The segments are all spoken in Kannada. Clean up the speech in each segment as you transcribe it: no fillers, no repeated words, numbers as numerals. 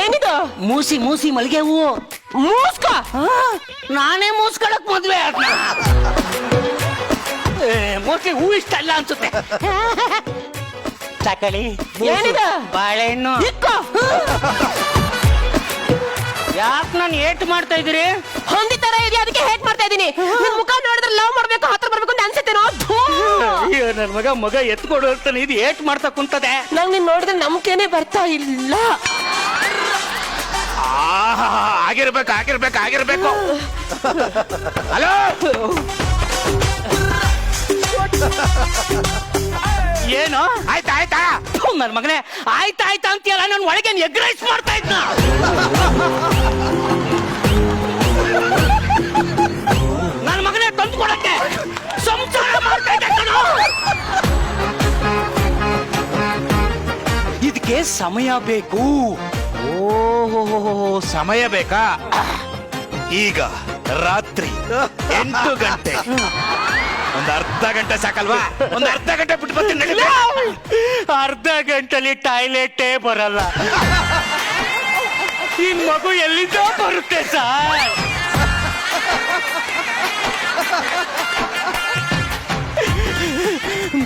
ಏನಿದು? ಮೂಸಿ ಮೂಸಿ ಮಲ್ಲಿಗೆ ಹೂವು. ಮೂಸ್ಕ ನಾನೇ ಮೂಸ್ಕೊಳಕ್ ಮದ್ವೆ ಮೋಸ್ಟ್ಲಿ ಹೂ ಇಷ್ಟ ಅಲ್ಲ ಅನ್ಸುತ್ತೆ. ತಕಳಿ. ಏನಿದೆ? ಬಾಳೆಹಣ್ಣು. ಇಕ್ಕೋ. ಯಾಕೆ ನಾನು ಏಟ್ ಮಾಡ್ತಾ ಇದೀರಿ? ಹೊಂದಿ ತರ ಇದೆ, ಅದಕ್ಕೆ ಹೇಟ್ ಮಾಡ್ತಾ ಇದೀನಿ. ನಿನ್ ಮುಖ ನೋಡಿದ್ರೆ ಲವ್ ಮಾಡ್ಬೇಕು, ಹತ್ರ ಬರ್ಬೇಕು ಅಂತ ಅನ್ಸುತ್ತೇನೋ. ಅಯ್ಯೋ ನನ್ ಮಗ ಎತ್ಕೊಡು ಅಂತಾನೆ ಇದು ಏಟ್ ಮಾಡ್ತಾ ಕುಂತದೆ. ನಂಗ್ ನಿನ್ ನೋಡಿದ್ರೆ ನಂಬಿಕೆನೆ ಬರ್ತಾ ಇಲ್ಲ. ಆಗಿರ್ಬೇಕು. ಹಲೋ, ಏನು ಆಯ್ತಾ ನನ್ ಮಗನೇ ಆಯ್ತಾ ಅಂತೀಯಲ್ಲ, ನಾನು ಒಳಗೆ ಎಗ್ ರೈಸ್ ಮಾಡ್ತಾ ಇದ್ನ. ನನ್ ಮಗನೇ ತಂದು ಕೊಡಕ್ಕೆ ಸಂಸಾರ ಮಾಡ್ತಾ ಇದ್ದೆ ಕಣೋ. ಇದಕ್ಕೆ ಸಮಯ ಬೇಕು. ಓಹೋ, ಸಮಯ ಬೇಕಾ? ಈಗ ರಾತ್ರಿ 8 ಗಂಟೆ. ಒಂದು ಅರ್ಧ ಗಂಟೆ ಸಾಕಲ್ವಾ? ಒಂದು ಅರ್ಧ ಗಂಟೆ ಬಿಟ್ಟು ಬರ್ತೀನಿ. ಅರ್ಧ ಗಂಟೆಲಿ ಟಾಯ್ಲೆಟೇ ಬರಲ್ಲ. ಈ ಮಗು ಎಲ್ಲಿಂದ ಬರುತ್ತೆ ಸರ್?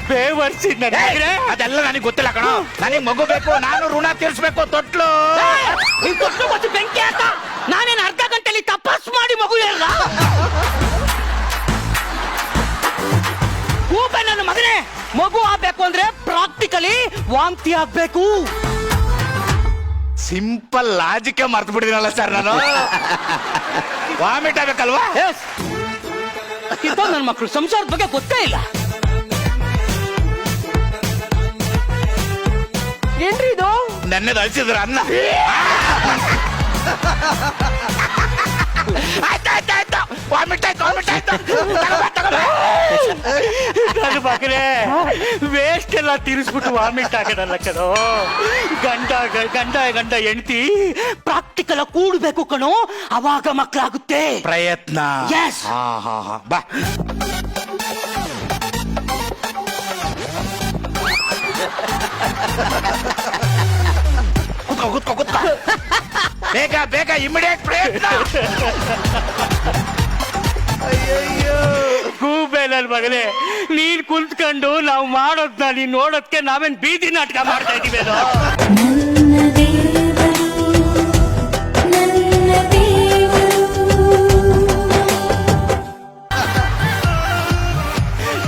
ಬೇವರ್ಸಿ ಅದೆಲ್ಲ ನನಗೆ ಗೊತ್ತಿಲ್ಲ ಕಣೋ. ನನಗೆ ಮಗು ಬೇಕು, ನಾನು ಋಣ ತೀರಿಸ್ಬೇಕು. ತೊಟ್ಲು ಮತ್ತು ಬೆಂಕಿ ಹಾಕ. ನಾನೇನು ಅರ್ಧ ಗಂಟೆಲಿ ತಪಾಸ್ ಮಾಡಿ ಮಗು ಹೇಳ್ದ? ಹೂಬೆ ನನ್ನ ಮಗನೇ, ಮಗು ಆಗ್ಬೇಕು ಅಂದ್ರೆ ಪ್ರಾಕ್ಟಿಕಲಿ ವಾಂತಿ ಆಗ್ಬೇಕು. ಸಿಂಪಲ್ ಲಾಜಿಕ್ ಮರ್ತು ಬಿಟ್ಟಿದ್ದೀನಲ್ಲ ಸರ್ ನಾನು. ವಾಮಿಟ್ ಆಗ್ಬೇಕಲ್ವಾ? ನನ್ನ ಮಕ್ಕಳು ಸಂಸಾರದ ಬಗ್ಗೆ ಗೊತ್ತೇ ಇಲ್ಲ. ಏನ್ರಿ ಇದು? ನೆನ್ನೆದು ಅಳಿಸಿದ್ರ ಅನ್ನ. ಆಯ್ತು, ವಾಮಿಟ್ ಆಯ್ತು. ನನ್ನ ಮಗನೇ ವೇಸ್ಟ್ ಎಲ್ಲ ತಿರ್ಸ್ಬಿಟ್ಟು ವಾಮಿಟ್ ಆಗದಲ್ಲ ಕಣೋ. ಗಂಡ ಹೆಂಡತಿ ಪ್ರಾಕ್ಟಿಕಲ್ ಕೂಡ್ಬೇಕು ಕಣೋ, ಅವಾಗ ಮಕ್ಕಳಾಗುತ್ತೆ. ಪ್ರಯತ್ನ. Yes. ಬಾ. ಕೂತ್ಕೋ. ಬೇಗ ಇಮಿಡಿಯೇಟ್ ಪ್ರಯತ್ನ. ಅಯ್ಯಯ್ಯೋ ಗೂಬೆ ನನ್ ಮಗನೇ, ನೀನ್ ಕುಂತ್ಕೊಂಡು ನಾವು ಮಾಡೋದ್ನ ನೀನ್ ನೋಡೋದಕ್ಕೆ ನಾವೇನ್ ಬೀದಿ ನಾಟಕ ಮಾಡ್ತಾ ಇದೀವಿ.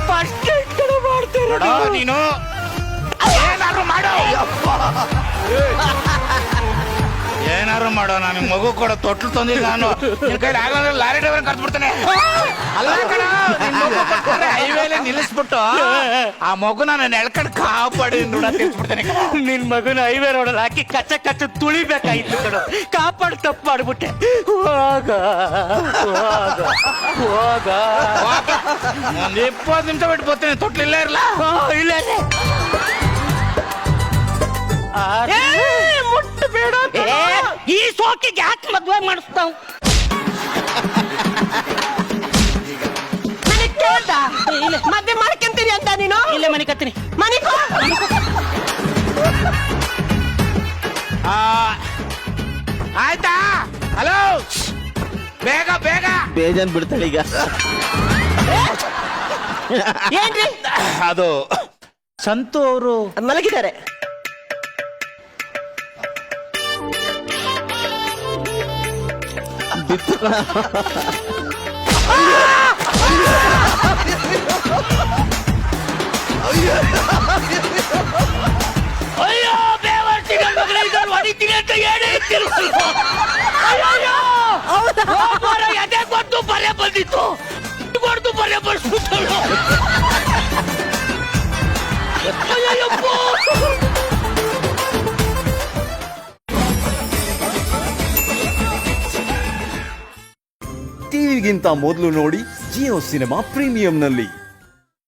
ಫಸ್ಟ್ ಮಾಡ್ತೇನೆ ನೀನು ಏನಾರು ಮಾಡೋ. ನನಗೆ ಮಗು ಕೊಡೋ, ತೊಟ್ಲು ತಂದಿಲ್ಲ ನಾನು. ನಿನ್ ಕೈಲಿ ಆಗಲ್ಲ, ಲಾರಿ ಡ್ರೈವರ್ ಕರ್ದು ಬಿಡ್ತಾನೆ. ಅಲ್ಲ ಕಣ, ಹೈವೇಲೆ ನಿಲ್ಲಿಸ್ಬಿಟ್ಟು ಆ ಮಗು ನಾನು ಎಳ್ಕೊಂಡು ಕಾಪಾಡಿ ಋಣ ತೀರ್ಸ್ಬಿಡ್ತೇನೆ. ನಿನ್ ಮಗನ ಹೈವೇ ರೋಡಲ್ಲಿ ಹಾಕಿ ಕಚ್ಚ ತುಳಿಬೇಕಾಯ್ತು ಕಣ. ಕಾಪಾಡಿ ತಪ್ಪು ಮಾಡ್ಬಿಟ್ಟೆ. ಹೋಗ ಒಂದ್ 20 ನಿಮಿಷ ಬಿಟ್ಟು ಬರ್ತೀನಿ. ತೊಟ್ಲು ಇಲ್ಲೇ ಇರಲ್ಲ. ಇಲ್ಲ ಮುಟ್ಟು ಬೇಡ. ಈ ಸೋಕಿಗೆ ಯಾಕೆ ಮದ್ವೆ ಮಾಡಿಸ್ತಾವ್? ನನಗೆ ಕೇಳ್ದ ಮದ್ವೆ ಮಾಡ್ಕೊಂತೀನಿ ಅಂತ ನೀನು? ಇಲ್ಲೇ ಮನೆ ಕತ್ತೀನಿ. ಮನಿಕೋ. ಆಯ್ತಾ? ಹಲೋ, ಬೇಗ ಬೇಜಾನ್ ಬಿಡ್ತಾಳೆ ಈಗ. ಏನ್ರಿ ಅದು ಸಂತು ಅವರು ಮಲಗಿದ್ದಾರೆ. ಅಯ್ಯೋ ಬೇವರ್ಸಿ ನನ್ನ ಮಗನೇ, ಇದನ್ನು ಹೊಡಿತೀನಿ ಅಂತ ಹೇಳಿ ಎದೆ ಕೊಟ್ಟು ಬರೆ ಬಂದಿತ್ತು. ಕೊಡ್ತು ಬರೆ ಬರ್ಸ್ಬಿಟ್ಟು ಟಿವಿಗಿಂತ ಮೊದಲು ನೋಡಿ ಜಿಯೋ ಸಿನಿಮಾ ಪ್ರೀಮಿಯಂನಲ್ಲಿ.